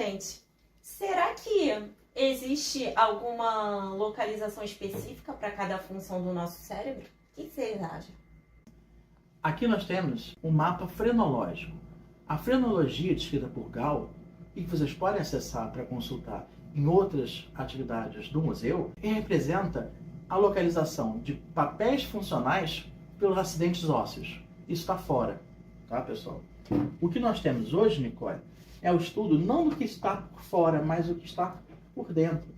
gente, será que existe alguma localização específica para cada função do nosso cérebro? O que vocês acham? Aqui nós temos um mapa frenológico. A frenologia descrita por Gall, e que vocês podem acessar para consultar em outras atividades do museu, representa a localização de papéis funcionais pelos acidentes ósseos. Isso está fora, tá, pessoal? O que nós temos hoje, Nicole, é o estudo não do que está por fora, mas do que está por dentro.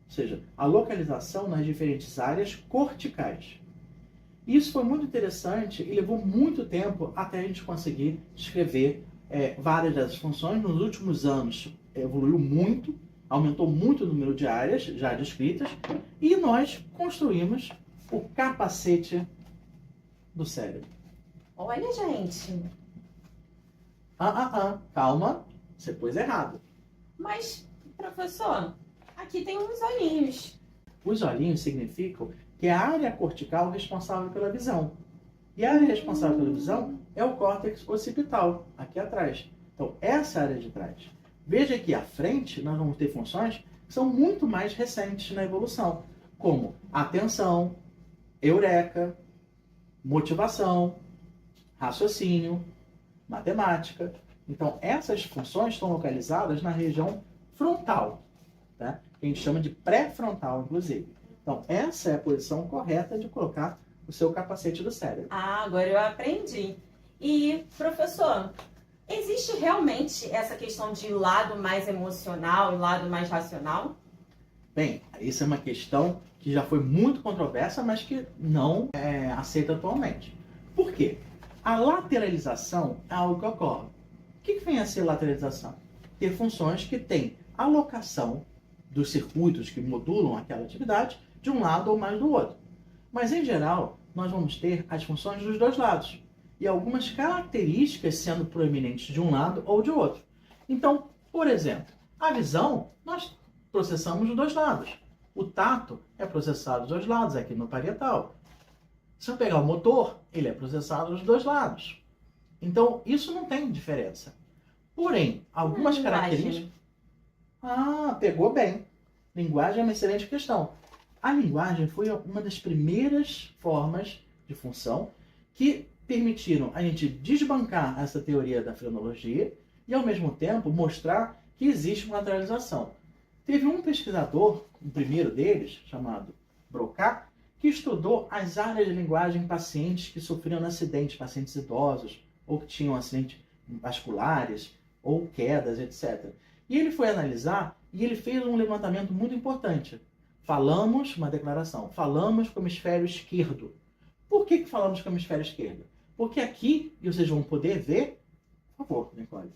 Ou seja, a localização nas diferentes áreas corticais. Isso foi muito interessante e levou muito tempo até a gente conseguir descrever várias dessas funções. Nos últimos anos evoluiu muito, aumentou muito o número de áreas já descritas e nós construímos o capacete do cérebro. Olha, gente. Calma, você pôs errado. Mas, professor, aqui tem uns olhinhos. Os olhinhos significam que é a área cortical responsável pela visão. E a área responsável pela visão é o córtex occipital, aqui atrás. Então, essa área de trás. Veja que à frente nós vamos ter funções que são muito mais recentes na evolução, como atenção, eureka, motivação, raciocínio, matemática. Então, essas funções estão localizadas na região frontal, tá? Que a gente chama de pré-frontal, inclusive. Então, essa é a posição correta de colocar o seu capacete do cérebro. Ah, agora eu aprendi. E, professor, existe realmente essa questão de lado mais emocional e lado mais racional? Bem, isso é uma questão que já foi muito controversa, mas que não é aceita atualmente. Por quê? A lateralização é algo que ocorre. O que vem a ser lateralização? Ter funções que têm alocação dos circuitos que modulam aquela atividade de um lado ou mais do outro. Mas, em geral, nós vamos ter as funções dos dois lados e algumas características sendo proeminentes de um lado ou de outro. Então, por exemplo, a visão nós processamos dos dois lados. O tato é processado dos dois lados, aqui no parietal. Se eu pegar o motor, ele é processado dos dois lados. Então, isso não tem diferença. Porém, algumas características... Pegou bem. Linguagem é uma excelente questão. A linguagem foi uma das primeiras formas de função que permitiram a gente desbancar essa teoria da frenologia e, ao mesmo tempo, mostrar que existe uma lateralização. Teve um pesquisador, o primeiro deles, chamado Broca, que estudou as áreas de linguagem em pacientes que sofriam acidentes, pacientes idosos, ou que tinham acidentes vasculares, ou quedas, etc. E ele foi analisar e ele fez um levantamento muito importante. Falamos, uma declaração, falamos com o hemisfério esquerdo. Por que falamos com o hemisfério esquerdo? Porque aqui, e vocês vão poder ver, por favor, Nicole,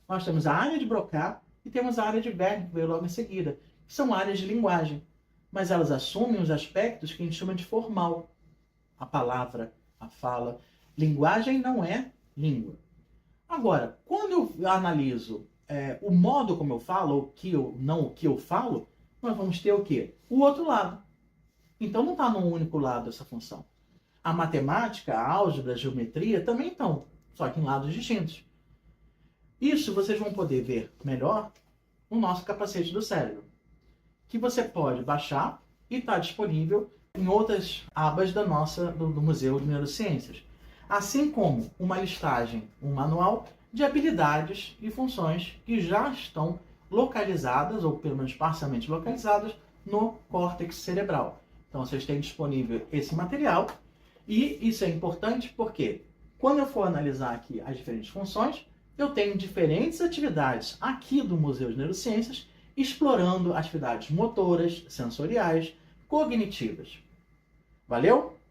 nós temos a área de Broca e temos a área de Wernicke, que veio logo em seguida, que são áreas de linguagem. Mas elas assumem os aspectos que a gente chama de formal. A palavra, a fala. Linguagem não é língua. Agora, quando eu analiso o modo como eu falo, ou o que eu falo, nós vamos ter o quê? O outro lado. Então não está num único lado essa função. A matemática, a álgebra, a geometria também estão, só que em lados distintos. Isso vocês vão poder ver melhor no nosso capacete do cérebro, que você pode baixar e está disponível em outras abas do Museu de Neurociências. Assim como uma listagem, um manual de habilidades e funções que já estão localizadas, ou pelo menos parcialmente localizadas, no córtex cerebral. Então vocês têm disponível esse material e isso é importante porque quando eu for analisar aqui as diferentes funções, eu tenho diferentes atividades aqui do Museu de Neurociências explorando atividades motoras, sensoriais, cognitivas. Valeu?